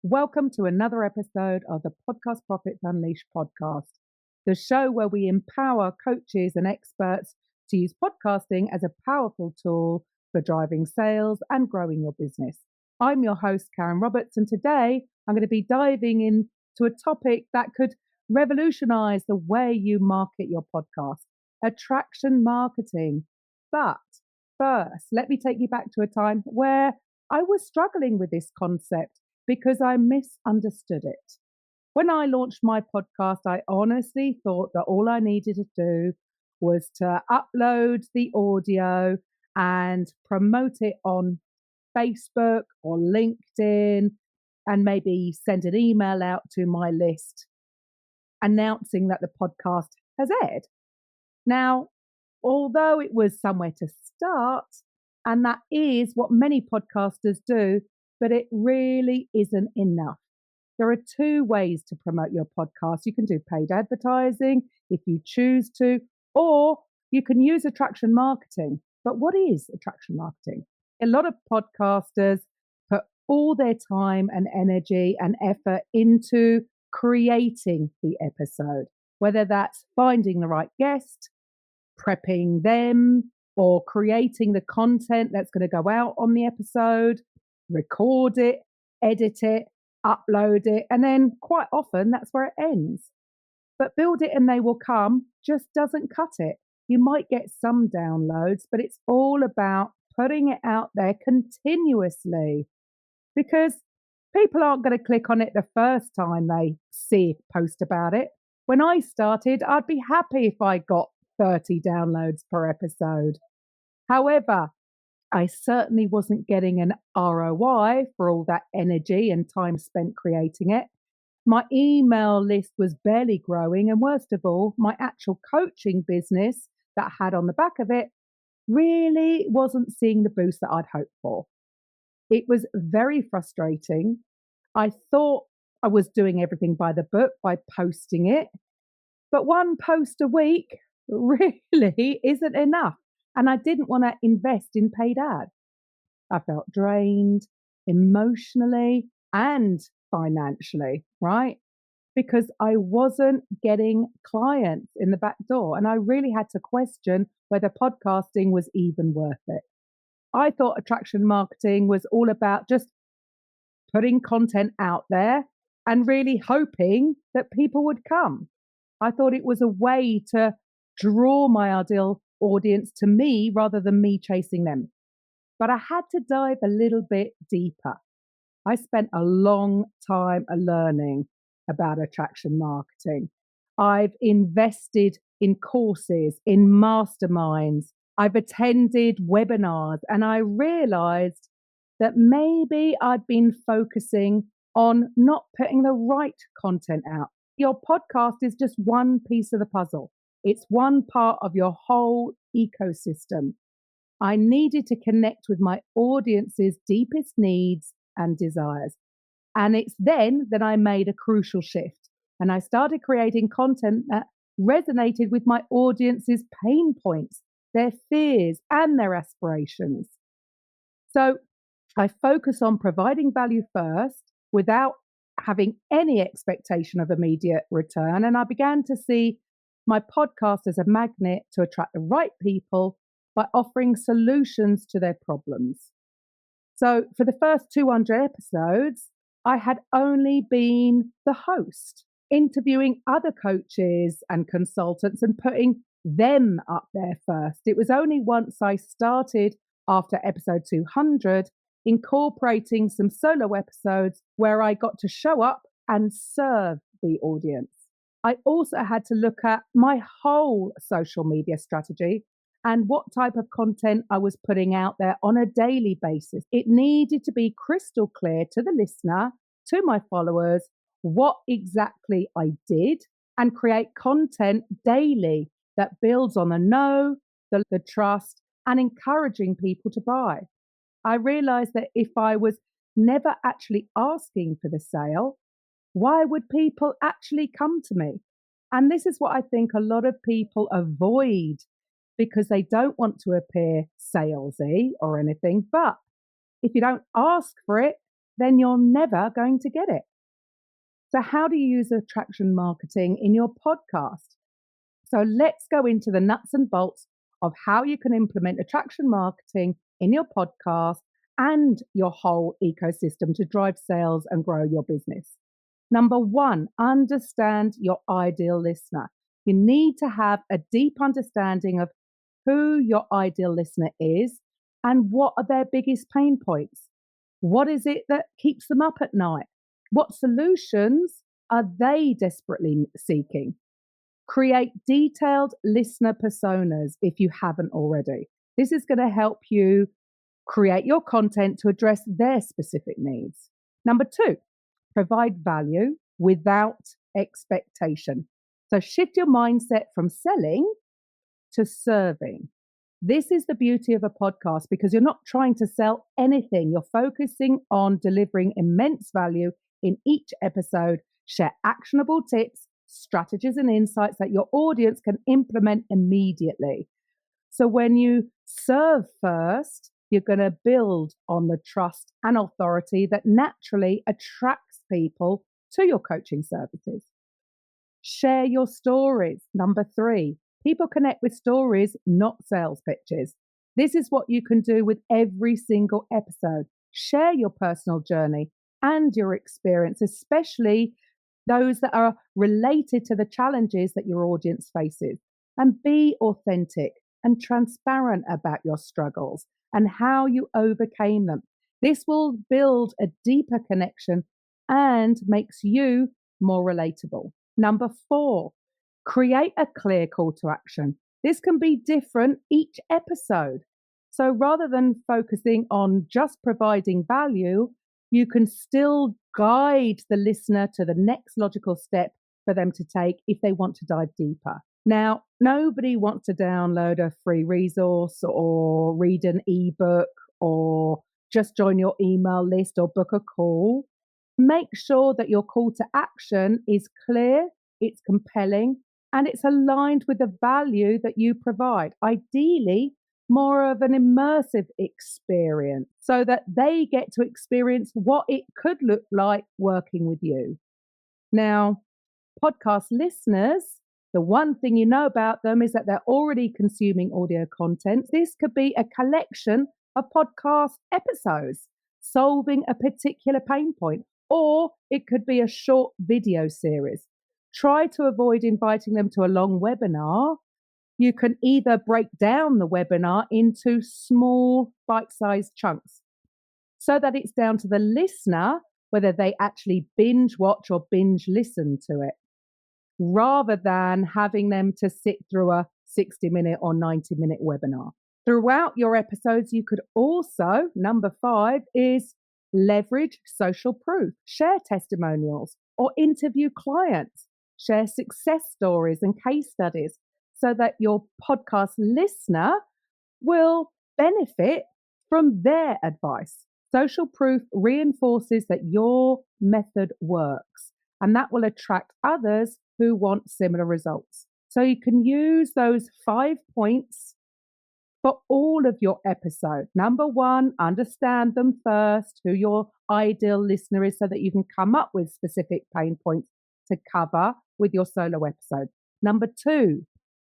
Welcome to another episode of the Podcast Profits Unleashed podcast, the show where we empower coaches and experts to use podcasting as a powerful tool for driving sales and growing your business. I'm your host, Karen Roberts, and today I'm going to be diving into a topic that could revolutionize the way you market your podcast, attraction marketing. But first, let me take you back to a time where I was struggling with this concept because I misunderstood it. When I launched my podcast, I honestly thought that all I needed to do was to upload the audio and promote it on Facebook or LinkedIn and maybe send an email out to my list announcing that the podcast has aired. Now, although it was somewhere to start, and that is what many podcasters do, but it really isn't enough. There are two ways to promote your podcast. You can do paid advertising if you choose to, or you can use attraction marketing. But what is attraction marketing? A lot of podcasters put all their time and energy and effort into creating the episode, whether that's finding the right guest, prepping them, or creating the content that's going to go out on the episode, record it, edit it, upload it, and then quite often that's where it ends. But build it and they will come just doesn't cut it. You might get some downloads, but it's all about putting it out there continuously because people aren't going to click on it the first time they see a post about it. When I started, I'd be happy if I got 30 downloads per episode. However, I certainly wasn't getting an ROI for all that energy and time spent creating it. My email list was barely growing. And worst of all, my actual coaching business that I had on the back of it really wasn't seeing the boost that I'd hoped for. It was very frustrating. I thought I was doing everything by the book by posting it, but one post a week really isn't enough. And I didn't want to invest in paid ads. I felt drained emotionally and financially, right? Because I wasn't getting clients in the back door. And I really had to question whether podcasting was even worth it. I thought attraction marketing was all about just putting content out there and really hoping that people would come. I thought it was a way to draw my ideal audience to me rather than me chasing them. But I had to dive a little bit deeper. I spent a long time learning about attraction marketing. I've invested in courses, in masterminds. I've attended webinars, and I realized that maybe I'd been focusing on not putting the right content out. Your podcast is just one piece of the puzzle. It's one part of your whole ecosystem. I needed to connect with my audience's deepest needs and desires. And it's then that I made a crucial shift. And I started creating content that resonated with my audience's pain points, their fears, and their aspirations. So I focus on providing value first without having any expectation of immediate return. And I began to see my podcast as a magnet to attract the right people by offering solutions to their problems. So for the first 200 episodes, I had only been the host, interviewing other coaches and consultants and putting them up there first. It was only once I started after episode 200, incorporating some solo episodes where I got to show up and serve the audience. I also had to look at my whole social media strategy and what type of content I was putting out there on a daily basis. It needed to be crystal clear to the listener, to my followers, what exactly I did, and create content daily that builds on the know, the trust, and encouraging people to buy. I realized that if I was never actually asking for the sale, why would people actually come to me? And this is what I think a lot of people avoid because they don't want to appear salesy or anything. But if you don't ask for it, then you're never going to get it. So, how do you use attraction marketing in your podcast? So, let's go into the nuts and bolts of how you can implement attraction marketing in your podcast and your whole ecosystem to drive sales and grow your business. Number one, understand your ideal listener. You need to have a deep understanding of who your ideal listener is and what are their biggest pain points. What is it that keeps them up at night? What solutions are they desperately seeking? Create detailed listener personas if you haven't already. This is going to help you create your content to address their specific needs. Number two, provide value without expectation. So shift your mindset from selling to serving. This is the beauty of a podcast because you're not trying to sell anything. You're focusing on delivering immense value in each episode. Share actionable tips, strategies, and insights that your audience can implement immediately. So when you serve first, you're going to build on the trust and authority that naturally attracts people to your coaching services. Share your stories. Number three, people connect with stories, not sales pitches. This is what you can do with every single episode. Share your personal journey and your experience, especially those that are related to the challenges that your audience faces. And be authentic and transparent about your struggles and how you overcame them. This will build a deeper connection and makes you more relatable. Number four, create a clear call to action. This can be different each episode. So rather than focusing on just providing value, you can still guide the listener to the next logical step for them to take if they want to dive deeper. Now, nobody wants to download a free resource or read an ebook or just join your email list or book a call. Make sure that your call to action is clear, it's compelling, and it's aligned with the value that you provide. Ideally, more of an immersive experience so that they get to experience what it could look like working with you. Now, podcast listeners, the one thing you know about them is that they're already consuming audio content. This could be a collection of podcast episodes solving a particular pain point, or it could be a short video series. Try to avoid inviting them to a long webinar. You can either break down the webinar into small bite-sized chunks so that it's down to the listener whether they actually binge watch or binge listen to it, rather than having them to sit through a 60-minute or 90-minute webinar. Throughout your episodes, you could also, number five, is leverage social proof, share testimonials or interview clients, share success stories and case studies so that your podcast listener will benefit from their advice. Social proof reinforces that your method works, and that will attract others who want similar results. So you can use those 5 points for all of your episodes. Number one, understand them first, who your ideal listener is, so that you can come up with specific pain points to cover with your solo episode. Number two,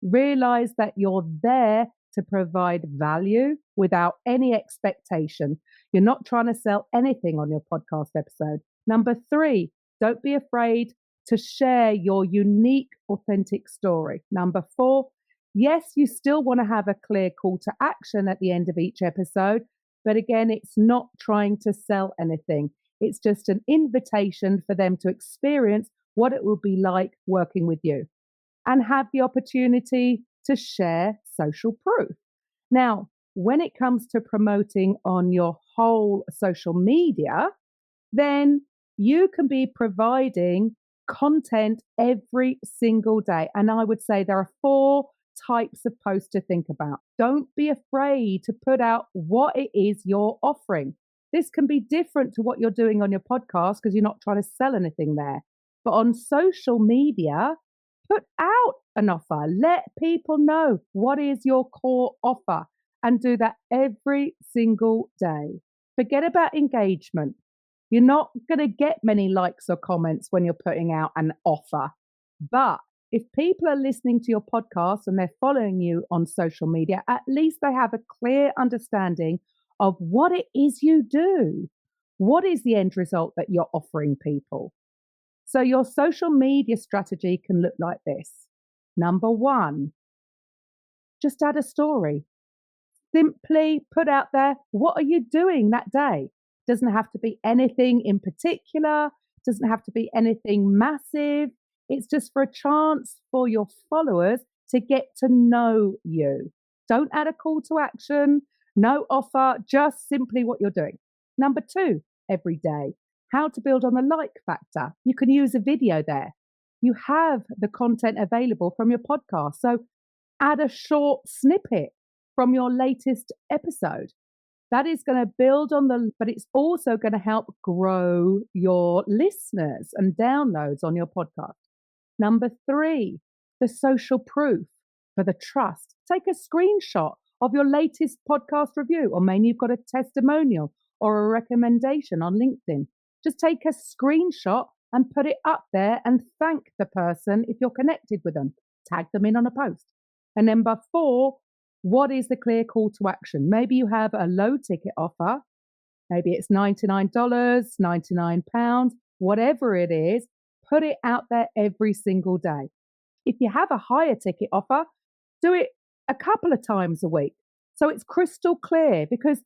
realize that you're there to provide value without any expectation. You're not trying to sell anything on your podcast episode. Number three, don't be afraid to share your unique, authentic story. Number four, yes, you still want to have a clear call to action at the end of each episode, but again, it's not trying to sell anything. It's just an invitation for them to experience what it will be like working with you and have the opportunity to share social proof. Now, when it comes to promoting on your whole social media, then you can be providing content every single day. And I would say there are 4 types of posts to think about. Don't be afraid to put out what it is you're offering. This can be different to what you're doing on your podcast because you're not trying to sell anything there. But on social media, put out an offer. Let people know what is your core offer and do that every single day. Forget about engagement. You're not going to get many likes or comments when you're putting out an offer. But if people are listening to your podcast and they're following you on social media, at least they have a clear understanding of what it is you do. What is the end result that you're offering people? So your social media strategy can look like this. Number one, just add a story. Simply put out there, what are you doing that day? Doesn't have to be anything in particular, doesn't have to be anything massive. It's just for a chance for your followers to get to know you. Don't add a call to action, no offer, just simply what you're doing. Number two, every day, how to build on the like factor. You can use a video there. You have the content available from your podcast. So add a short snippet from your latest episode. That is going to build on but it's also going to help grow your listeners and downloads on your podcast. Number three, the social proof for the trust. Take a screenshot of your latest podcast review, or maybe you've got a testimonial or a recommendation on LinkedIn. Just take a screenshot and put it up there and thank the person if you're connected with them. Tag them in on a post. And number four, what is the clear call to action? Maybe you have a low ticket offer. Maybe it's $99, £99, whatever it is, put it out there every single day. If you have a higher ticket offer, do it a couple of times a week. So it's crystal clear, because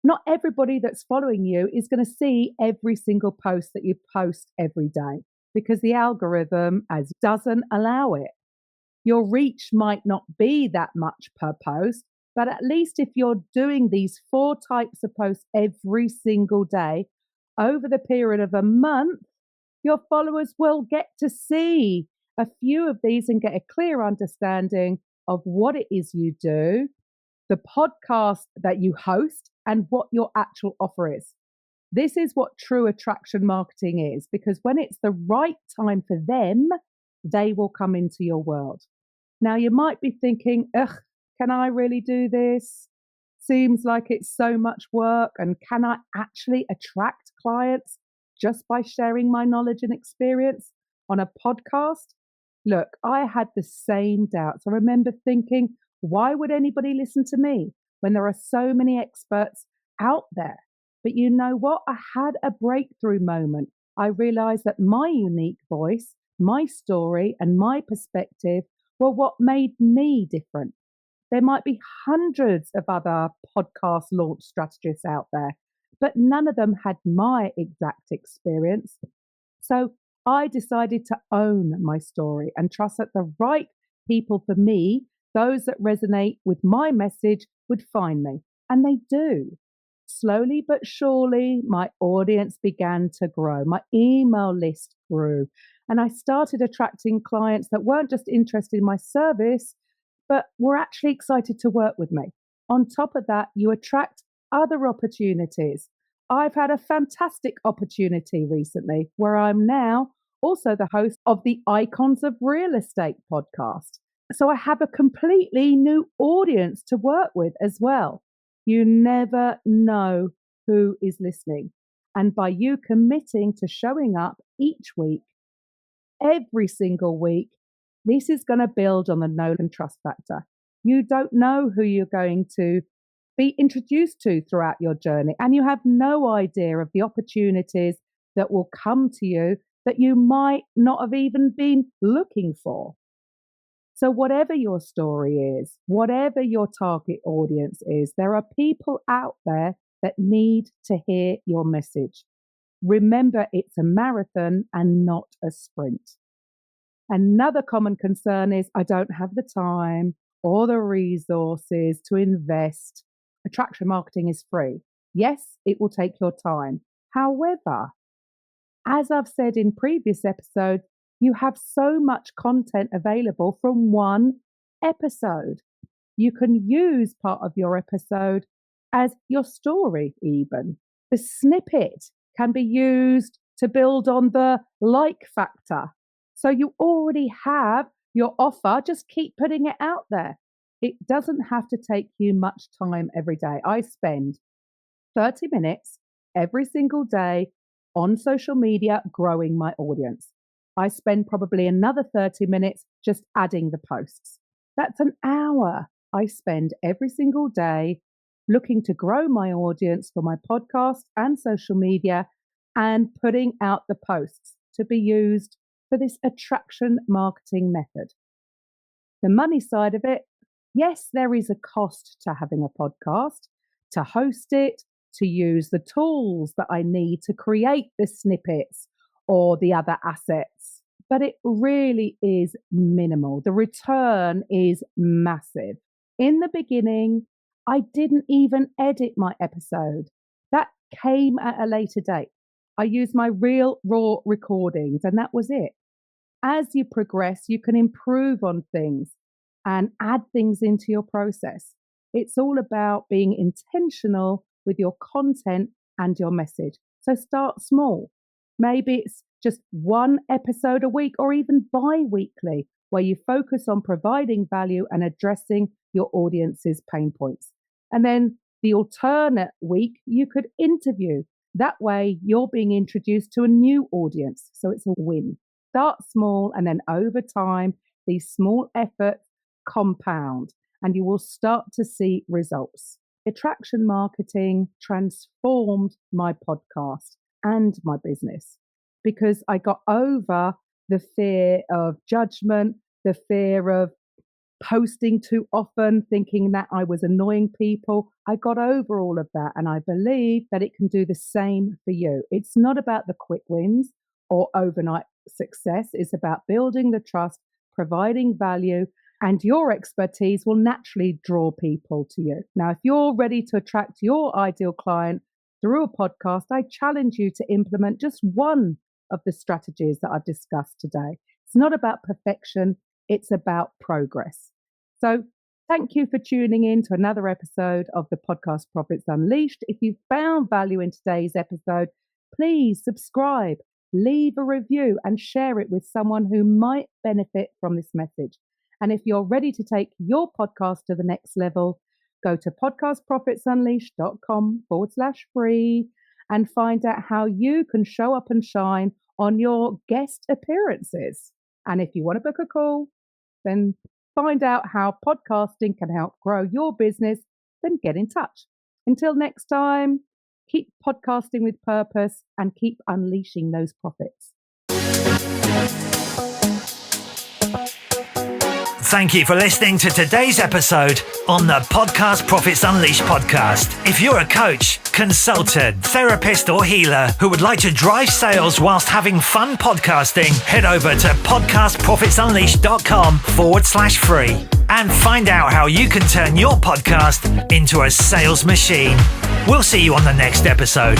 not everybody that's following you is going to see every single post that you post every day, because the algorithm doesn't allow it. Your reach might not be that much per post, but at least if you're doing these 4 types of posts every single day over the period of a month, your followers will get to see a few of these and get a clear understanding of what it is you do, the podcast that you host, and what your actual offer is. This is what true attraction marketing is, because when it's the right time for them, they will come into your world. Now, you might be thinking, ugh, can I really do this? Seems like it's so much work. And can I actually attract clients just by sharing my knowledge and experience on a podcast? Look, I had the same doubts. I remember thinking, why would anybody listen to me when there are so many experts out there? But you know what? I had a breakthrough moment. I realized that my unique voice, my story, and my perspective were what made me different. There might be hundreds of other podcast launch strategists out there, but none of them had my exact experience. So I decided to own my story and trust that the right people for me, those that resonate with my message, would find me. And they do. Slowly but surely, my audience began to grow. My email list grew. And I started attracting clients that weren't just interested in my service, but were actually excited to work with me. On top of that, you attract other opportunities. I've had a fantastic opportunity recently where I'm now also the host of the Icons of Real Estate podcast. So I have a completely new audience to work with as well. You never know who is listening. And by you committing to showing up each week, every single week, this is going to build on the know and trust factor. You don't know who you're going to be introduced to throughout your journey, and you have no idea of the opportunities that will come to you that you might not have even been looking for. So whatever your story is, whatever your target audience is, there are people out there that need to hear your message. Remember, it's a marathon and not a sprint. Another common concern is, I don't have the time or the resources to invest. Attraction marketing is free. Yes, it will take your time. However, as I've said in previous episodes, you have so much content available from one episode. You can use part of your episode as your story even. The snippet can be used to build on the like factor. So you already have your offer, just keep putting it out there. It doesn't have to take you much time every day. I spend 30 minutes every single day on social media growing my audience. I spend probably another 30 minutes just adding the posts. That's an hour I spend every single day looking to grow my audience for my podcast and social media and putting out the posts to be used for this attraction marketing method. The money side of it, yes, there is a cost to having a podcast, to host it, to use the tools that I need to create the snippets or the other assets, but it really is minimal. The return is massive. In the beginning, I didn't even edit my episode. That came at a later date. I used my real raw recordings and that was it. As you progress, you can improve on things and add things into your process. It's all about being intentional with your content and your message. So start small. Maybe it's just one episode a week or even bi-weekly where you focus on providing value and addressing your audience's pain points. And then the alternate week, you could interview. That way you're being introduced to a new audience. So it's a win. Start small and then over time, these small efforts compound and you will start to see results. Attraction marketing transformed my podcast and my business because I got over the fear of judgment, the fear of posting too often, thinking that I was annoying people. I got over all of that and I believe that it can do the same for you. It's not about the quick wins or overnight success. It's about building the trust, providing value, and your expertise will naturally draw people to you. Now, if you're ready to attract your ideal client through a podcast, I challenge you to implement just one of the strategies that I've discussed today. It's not about perfection, it's about progress. So thank you for tuning in to another episode of the Podcast Profits Unleashed. If you found value in today's episode, please subscribe, leave a review and share it with someone who might benefit from this message. And if you're ready to take your podcast to the next level, go to podcastprofitsunleashed.com/free and find out how you can show up and shine on your guest appearances. And if you want to book a call, then find out how podcasting can help grow your business, then get in touch. Until next time, keep podcasting with purpose and keep unleashing those profits. Thank you for listening to today's episode on the Podcast Profits Unleashed podcast. If you're a coach, consultant, therapist, or healer who would like to drive sales whilst having fun podcasting, head over to podcastprofitsunleashed.com/free and find out how you can turn your podcast into a sales machine. We'll see you on the next episode.